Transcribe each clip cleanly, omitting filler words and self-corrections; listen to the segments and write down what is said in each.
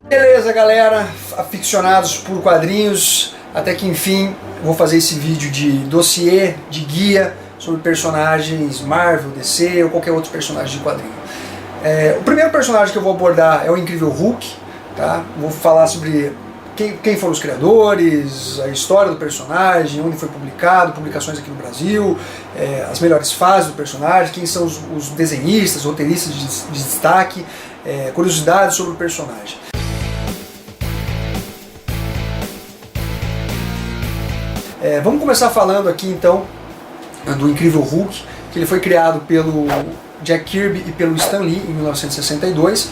Beleza, galera, aficionados por quadrinhos, até que enfim vou fazer esse vídeo de dossiê, de guia sobre personagens Marvel, DC ou qualquer outro personagem de quadrinho. O primeiro personagem que eu vou abordar é o Incrível Hulk, tá? Vou falar sobre quem foram os criadores, a história do personagem, onde foi publicado, publicações aqui no Brasil, as melhores fases do personagem, quem são os desenhistas, roteiristas de destaque, curiosidades sobre o personagem. Vamos começar falando aqui então do Incrível Hulk, que ele foi criado pelo Jack Kirby e pelo Stan Lee em 1962.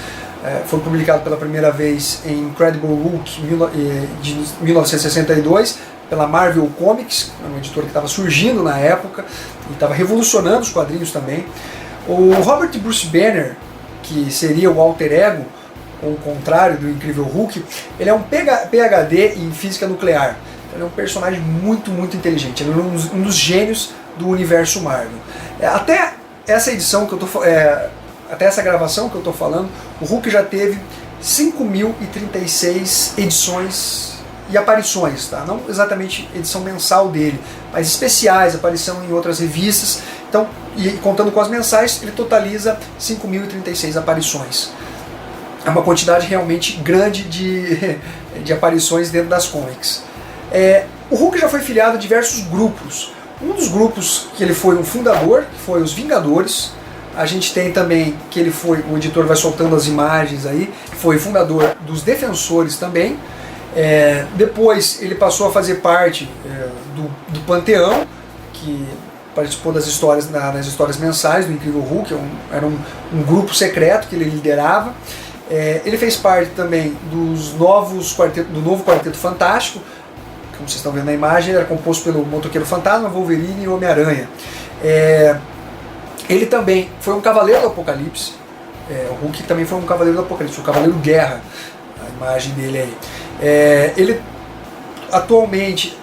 Foi publicado pela primeira vez em Incredible Hulk de 1962 pela Marvel Comics, uma editora que estava surgindo na época e estava revolucionando os quadrinhos também. O Robert Bruce Banner, que seria o alter ego, ou o contrário do Incrível Hulk, ele é um PhD em física nuclear. Ele é um personagem muito inteligente, ele é um dos gênios do universo Marvel. Até essa edição que eu tô, até essa gravação que eu estou falando, o Hulk já teve 5.036 edições e aparições, tá? Não exatamente edição mensal dele, mas especiais, aparição em outras revistas. Então, e contando com as mensais, ele totaliza 5.036 aparições. É uma quantidade realmente grande de aparições dentro das comics. O Hulk já foi filiado a diversos grupos. Um dos grupos que ele foi um fundador, que foi os Vingadores. A gente tem também que ele foi, o editor vai soltando as imagens aí, foi fundador dos Defensores também. Depois ele passou a fazer parte do Panteão, que participou das histórias, nas histórias mensais do Incrível Hulk, era um grupo secreto que ele liderava. Ele fez parte também do novo Quarteto Fantástico. Como vocês estão vendo na imagem, era composto pelo Motoqueiro Fantasma, Wolverine e Homem-Aranha. Ele também foi um Cavaleiro do Apocalipse. O Hulk também foi um Cavaleiro do Apocalipse, um Cavaleiro Guerra, a imagem dele aí. Ele atualmente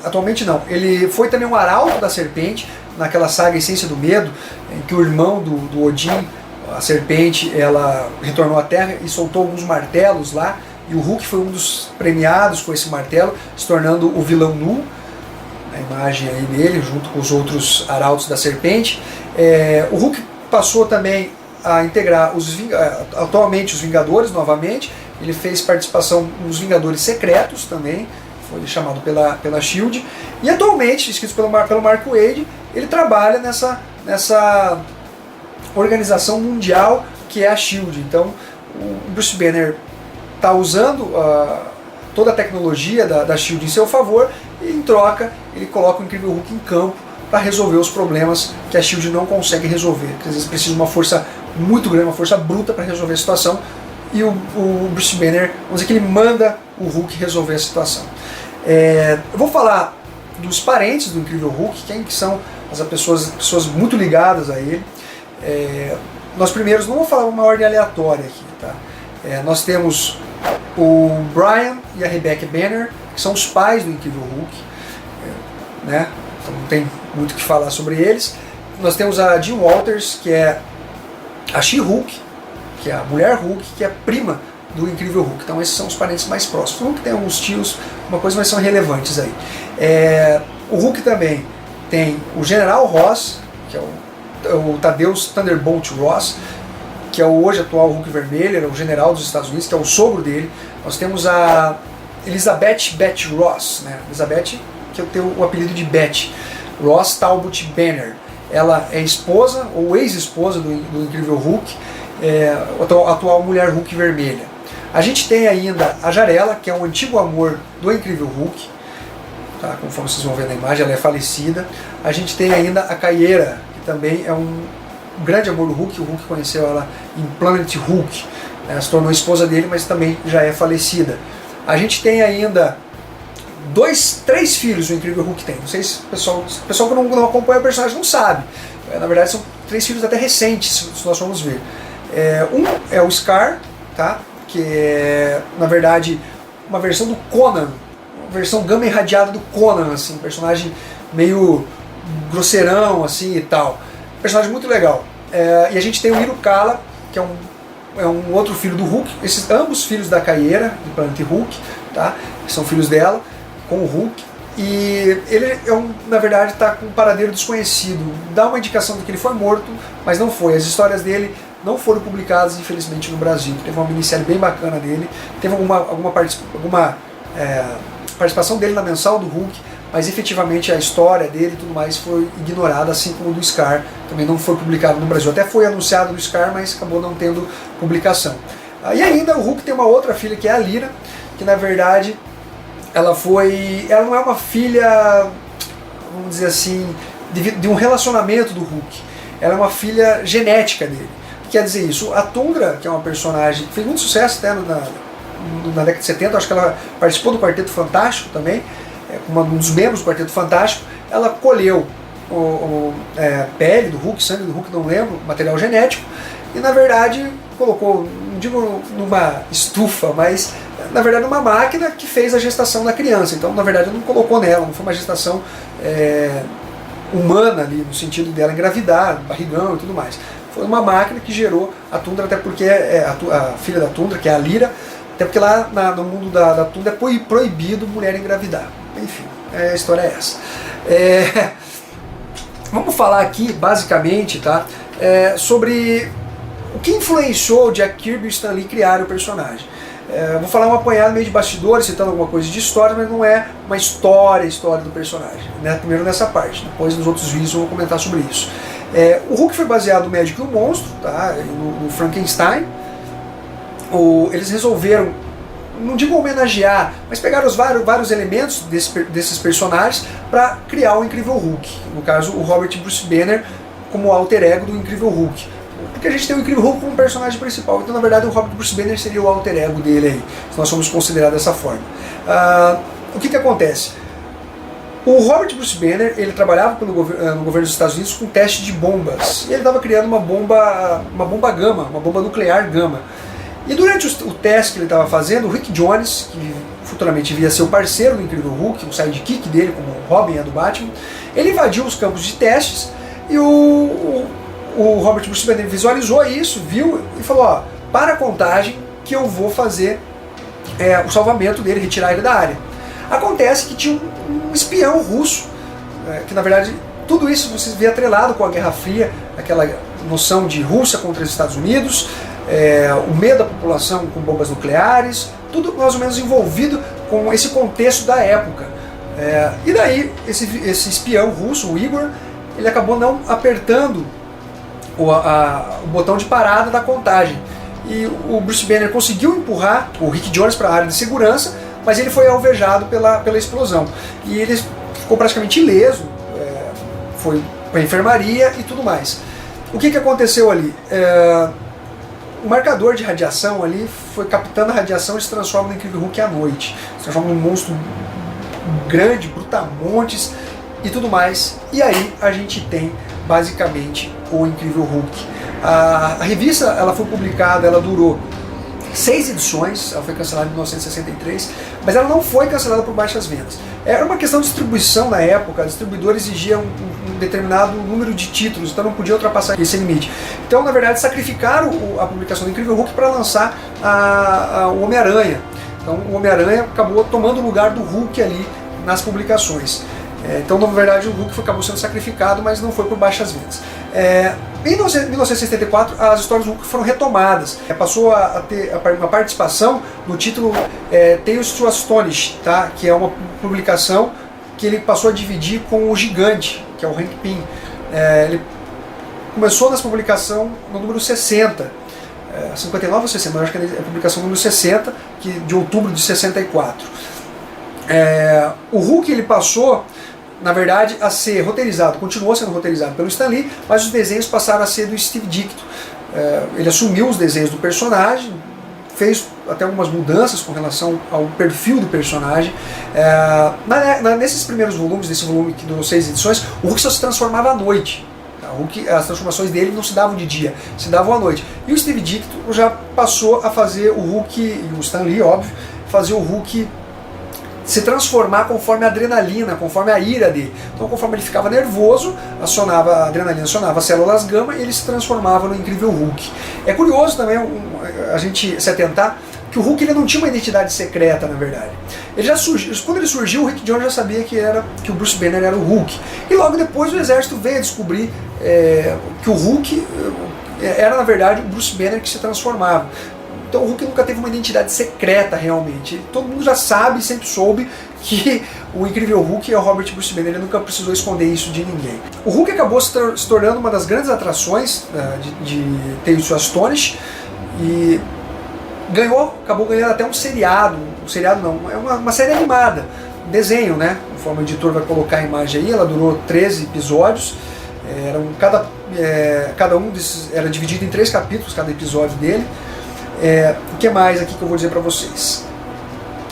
não, ele foi também um Arauto da Serpente, naquela saga Essência do Medo, em que o irmão do Odin, a Serpente, ela retornou à Terra e soltou alguns martelos lá. E o Hulk foi um dos premiados com esse martelo, se tornando o vilão Nu, a imagem aí dele, junto com os outros arautos da Serpente. O Hulk passou também a integrar atualmente os Vingadores novamente. Ele fez participação nos Vingadores Secretos também, foi chamado pela S.H.I.E.L.D. E atualmente, escrito pelo Mark Waid, ele trabalha nessa organização mundial que é a S.H.I.E.L.D. Então, o Bruce Banner está usando toda a tecnologia da S.H.I.E.L.D. em seu favor, e em troca ele coloca o Incrível Hulk em campo para resolver os problemas que a S.H.I.E.L.D. não consegue resolver. Porque às vezes precisa de uma força muito grande, uma força bruta para resolver a situação, e o Bruce Banner, vamos dizer que ele manda o Hulk resolver a situação. Eu vou falar dos parentes do Incrível Hulk, quem que são as pessoas muito ligadas a ele. Nós primeiros não vou falar uma ordem aleatória aqui, tá? Nós temos o Brian e a Rebecca Banner, que são os pais do Incrível Hulk, né? Então não tem muito o que falar sobre eles. Nós temos a Jean Walters, que é a She-Hulk, que é a mulher Hulk, que é prima do Incrível Hulk. Então esses são os parentes mais próximos. O Hulk tem alguns tios, uma coisa, mas são relevantes aí. O Hulk também tem o General Ross, que é o Thaddeus Thunderbolt Ross, que é o hoje atual Hulk Vermelho, era o general dos Estados Unidos, que é o sogro dele. Nós temos a Elizabeth Beth Ross, né? Elizabeth, que tem o apelido de Beth Ross Talbot Banner. Ela é esposa ou ex-esposa do Incrível Hulk, a atual mulher Hulk Vermelha. A gente tem ainda a Jarella, que é um antigo amor do Incrível Hulk, tá? Conforme vocês vão ver na imagem, ela é falecida. A gente tem ainda a Caieira, que também é um grande amor do Hulk. O Hulk conheceu ela em Planet Hulk, né? Se tornou esposa dele, mas também já é falecida. A gente tem ainda três filhos o Incrível Hulk tem. Não sei se o pessoal que não acompanha o personagem não sabe. Na verdade são 3 filhos até recentes, se nós formos ver. Um é o Scar, tá? Que é, na verdade, uma versão do Conan, uma versão gama irradiada do Conan, assim, um personagem meio grosseirão assim e tal. Personagem muito legal. E a gente tem o Irukala, que é um outro filho do Hulk, esses ambos filhos da Caieira, do planeta Hulk, tá? São filhos dela, com o Hulk. E ele, na verdade, está com um paradeiro desconhecido. Dá uma indicação de que ele foi morto, mas não foi. As histórias dele não foram publicadas, infelizmente, no Brasil. Teve uma minissérie bem bacana dele, teve alguma participação dele na mensal do Hulk, mas efetivamente a história dele e tudo mais foi ignorada, assim como do Scar, também não foi publicado no Brasil. Até foi anunciado do Scar, mas acabou não tendo publicação. E ainda o Hulk tem uma outra filha, que é a Lyra, que na verdade ela não é uma filha, vamos dizer assim, de um relacionamento do Hulk. Ela é uma filha genética dele. O que quer dizer isso? A Tundra, que é uma personagem que fez muito sucesso até na década de 70, acho que ela participou do Quarteto Fantástico também, um dos membros do Quarteto Fantástico, ela colheu pele do Hulk, sangue do Hulk, não lembro, material genético, e na verdade colocou, não digo numa estufa, mas na verdade numa máquina que fez a gestação da criança. Então na verdade não colocou nela, não foi uma gestação humana ali, no sentido dela engravidar, barrigão e tudo mais. Foi uma máquina que gerou a Tundra, até porque a filha da Tundra, que é a Lyra, até porque lá no mundo da Tundra é proibido mulher engravidar. Enfim, a história é essa. Vamos falar aqui, basicamente, tá, sobre o que influenciou Jack Kirby e Stan Lee criar o personagem. Vou falar um apanhado meio de bastidores, citando alguma coisa de história, mas não é uma história do personagem. Né? Primeiro nessa parte, depois nos outros vídeos eu vou comentar sobre isso. O Hulk foi baseado no Médico e o Monstro, tá, no Frankenstein. Eles resolveram, não digo homenagear, mas pegaram os vários elementos desses personagens para criar o Incrível Hulk. No caso, o Robert Bruce Banner como alter ego do Incrível Hulk. Porque a gente tem o Incrível Hulk como personagem principal, então na verdade o Robert Bruce Banner seria o alter ego dele aí, se nós formos considerar dessa forma. O que acontece? O Robert Bruce Banner, ele trabalhava no governo dos Estados Unidos com teste de bombas. E ele estava criando uma bomba gama, uma bomba nuclear gama. E durante o teste que ele estava fazendo, o Rick Jones, que futuramente viria a ser o parceiro do Incrível Hulk, o sidekick dele, como o Robin é do Batman, ele invadiu os campos de testes e o Robert Bruce Banner visualizou isso, viu e falou: ó, para a contagem que eu vou fazer o salvamento dele, retirar ele da área. Acontece que tinha um espião russo, que na verdade tudo isso você vê atrelado com a Guerra Fria, aquela noção de Rússia contra os Estados Unidos, o medo da população com bombas nucleares, tudo mais ou menos envolvido com esse contexto da época. E daí esse espião russo, o Igor, ele acabou não apertando o botão de parada da contagem. E o Bruce Banner conseguiu empurrar o Rick Jones para a área de segurança, mas ele foi alvejado pela explosão. E ele ficou praticamente ileso, foi para a enfermaria e tudo mais. O que aconteceu ali? O marcador de radiação ali foi captando a radiação e se transforma no Incrível Hulk à noite. Se transforma num monstro grande, brutamontes e tudo mais. E aí a gente tem basicamente o Incrível Hulk. A revista ela foi publicada, ela durou 6 edições, ela foi cancelada em 1963, mas ela não foi cancelada por baixas vendas. Era uma questão de distribuição na época, a distribuidora exigia um determinado número de títulos, então não podia ultrapassar esse limite. Então, na verdade, sacrificaram a publicação do Incrível Hulk para lançar o Homem-Aranha. Então, o Homem-Aranha acabou tomando o lugar do Hulk ali nas publicações. Então, na verdade, o Hulk acabou sendo sacrificado, mas não foi por baixas vendas. Em 1974, as histórias do Hulk foram retomadas. Passou a ter uma participação no título Tales to Astonish, tá? Que é uma publicação que ele passou a dividir com o Gigante, que é o Hank Pym. Ele começou nessa publicação no número 60, 59 ou 60, mas acho que é a publicação número 60, de outubro de 64. O Hulk ele passou, na verdade, a ser roteirizado, continuou sendo roteirizado pelo Stan Lee, mas os desenhos passaram a ser do Steve Ditko. Ele assumiu os desenhos do personagem, fez até algumas mudanças com relação ao perfil do personagem. Nesses primeiros volumes, desse volume que durou 6 edições, o Hulk só se transformava à noite. As transformações dele não se davam de dia, se davam à noite. E o Steve Ditko já passou a fazer o Hulk, e o Stan Lee, óbvio, fazer o Hulk se transformar conforme a adrenalina, conforme a ira dele. Então, conforme ele ficava nervoso, a adrenalina acionava as células gama e ele se transformava no Incrível Hulk. É curioso também a gente se atentar que o Hulk ele não tinha uma identidade secreta, na verdade. Ele já surgiu, quando ele surgiu, o Rick Jones já sabia que o Bruce Banner era o Hulk. E logo depois o exército veio a descobrir que o Hulk era, na verdade, o Bruce Banner que se transformava. Então o Hulk nunca teve uma identidade secreta realmente. Todo mundo já sabe, sempre soube que o Incrível Hulk é o Robert Bruce Banner, ele nunca precisou esconder isso de ninguém. O Hulk acabou se tornando uma das grandes atrações de Tales to Astonish e acabou ganhando até um seriado não, é uma série animada, um desenho, né? Conforme o editor vai colocar a imagem aí, ela durou 13 episódios, cada um desses era dividido em 3 capítulos, cada episódio dele. O que mais aqui que eu vou dizer para vocês?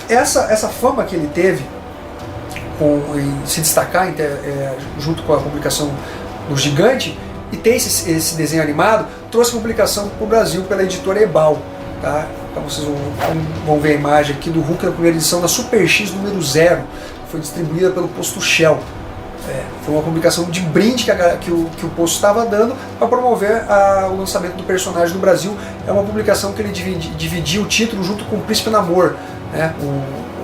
Essa fama que ele teve em se destacar junto com a publicação do Gigante e ter esse desenho animado, trouxe a publicação para o Brasil pela editora Ebal. Tá? Então vocês vão ver a imagem aqui do Hulk na primeira edição da Super X número 0, que foi distribuída pelo Posto Shell. Foi uma publicação de brinde que o Posto estava dando para promover o lançamento do personagem no Brasil. É uma publicação que ele dividia o título junto com o Príncipe Namor, né?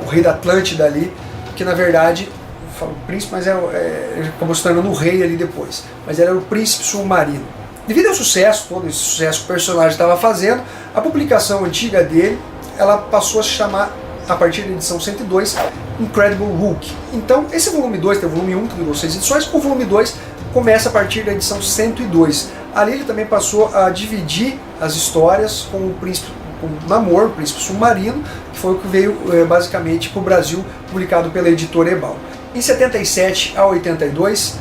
o rei da Atlântida ali, que na verdade, eu falo príncipe, mas ele acabou se tornando o rei ali depois. Mas ele era o Príncipe Submarino. Devido ao sucesso, todo esse sucesso que o personagem estava fazendo, a publicação antiga dele, ela passou a se chamar, a partir da edição 102, Incredible Hulk. Então, esse volume 2, tem o volume 1 que durou 6 edições, o volume 2 começa a partir da edição 102. Ali ele também passou a dividir as histórias com o Namor, o Príncipe Submarino, que foi o que veio basicamente para o Brasil, publicado pela editora Ebal. Em 77 a 82,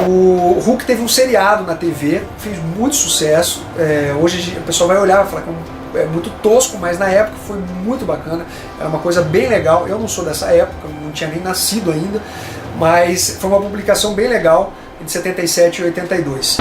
o Hulk teve um seriado na TV, fez muito sucesso. Hoje o pessoal vai olhar e falar que é muito tosco, mas na época foi muito bacana, era uma coisa bem legal. Eu não sou dessa época, não tinha nem nascido ainda, mas foi uma publicação bem legal, de 77 e 82.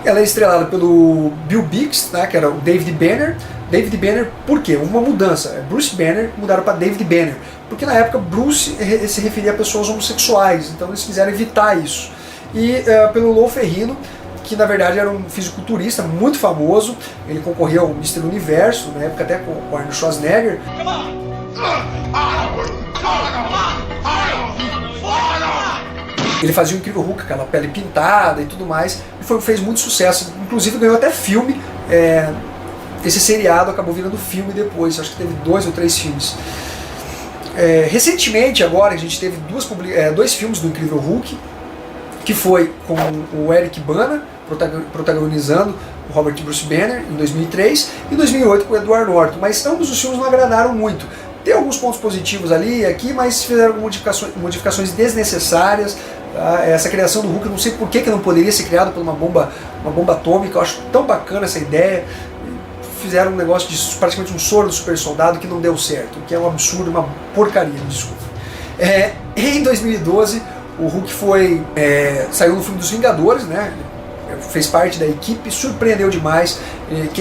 Ela é estrelada pelo Bill Biggs, né, que era o David Banner. David Banner, por quê? Uma mudança. Bruce Banner mudaram para David Banner, porque na época Bruce se referia a pessoas homossexuais, então eles quiseram evitar isso. E pelo Lou Ferrigno, que na verdade era um fisiculturista muito famoso, ele concorreu ao Mr. Universo, na época até com o Arnold Schwarzenegger. Ele fazia o Incrível Hulk, aquela pele pintada e tudo mais, e fez muito sucesso, inclusive ganhou até filme. Esse seriado acabou virando filme depois, acho que teve 2 ou 3 filmes. Recentemente agora a gente teve dois filmes do Incrível Hulk, que foi com o Eric Bana protagonizando o Robert Bruce Banner em 2003 e em 2008 com o Edward Norton, mas ambos os filmes não agradaram muito. Tem alguns pontos positivos ali e aqui, mas fizeram modificações desnecessárias. Essa criação do Hulk, eu não sei por que não poderia ser criado por uma bomba atômica. Eu acho tão bacana essa ideia. Fizeram um negócio de praticamente um soro do super soldado que não deu certo, que é um absurdo, uma porcaria, desculpa. Em 2012 o Hulk saiu no filme dos Vingadores, né? Fez parte da equipe, surpreendeu demais.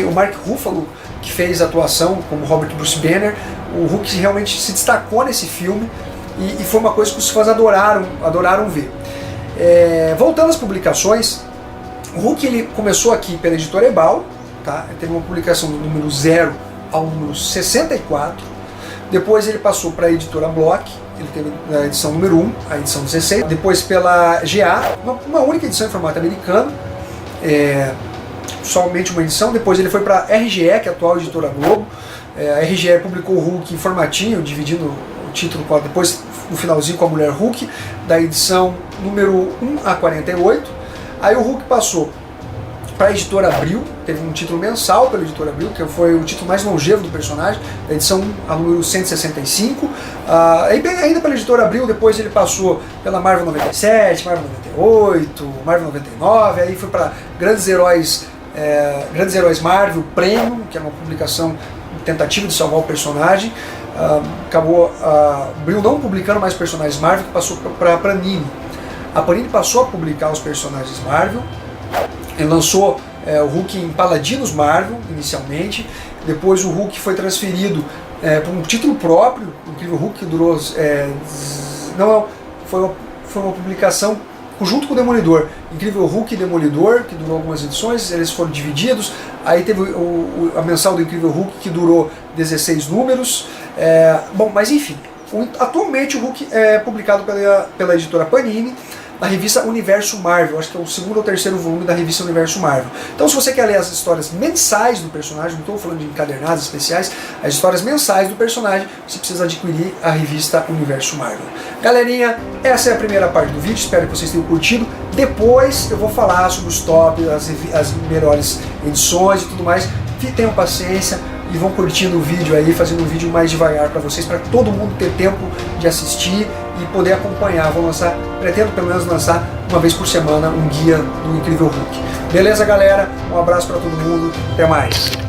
O Mark Ruffalo, que fez a atuação como Robert Bruce Banner, o Hulk realmente se destacou nesse filme e foi uma coisa que os fãs adoraram ver. Voltando às publicações, o Hulk ele começou aqui pela editora Ebal, tá? Ele teve uma publicação do número 0 ao número 64, depois ele passou para a editora Block, ele teve a edição número 1, a edição 16, depois pela GA, uma única edição em formato americano, somente uma edição, depois ele foi para a RGE, que é a atual editora Globo. A RGE publicou o Hulk em formatinho, dividindo o título depois no finalzinho com a Mulher Hulk, da edição número 1 a 48. Aí o Hulk passou para a editora Abril, teve um título mensal pela editora Abril, que foi o título mais longevo do personagem, da edição a número 165. Ainda pela editora Abril, depois ele passou pela Marvel 97, Marvel 98, Marvel 99, aí foi para Grandes Heróis Marvel Premium, que era uma publicação, tentativa de salvar o personagem. Acabou a Abril não publicando mais personagens Marvel, que passou para a Panini. A Panini passou a publicar os personagens Marvel. Ele lançou o Hulk em Paladinos Marvel, inicialmente. Depois o Hulk foi transferido para um título próprio, o Incrível Hulk, que durou... foi uma publicação junto com o Demolidor. Incrível Hulk e Demolidor, que durou algumas edições, eles foram divididos. Aí teve a mensal do Incrível Hulk, que durou 16 números. Bom, mas enfim, atualmente o Hulk é publicado pela editora Panini, na revista Universo Marvel, acho que é o segundo ou terceiro volume da revista Universo Marvel. Então se você quer ler as histórias mensais do personagem, não estou falando de encadernados especiais, as histórias mensais do personagem, você precisa adquirir a revista Universo Marvel. Galerinha, essa é a primeira parte do vídeo, espero que vocês tenham curtido. Depois eu vou falar sobre os top, as melhores edições e tudo mais. Tenham paciência e vão curtindo o vídeo aí, fazendo um vídeo mais devagar para vocês, para todo mundo ter tempo de assistir e poder acompanhar. Pretendo pelo menos lançar uma vez por semana um guia do Incrível Hulk. Beleza, galera? Um abraço para todo mundo, até mais!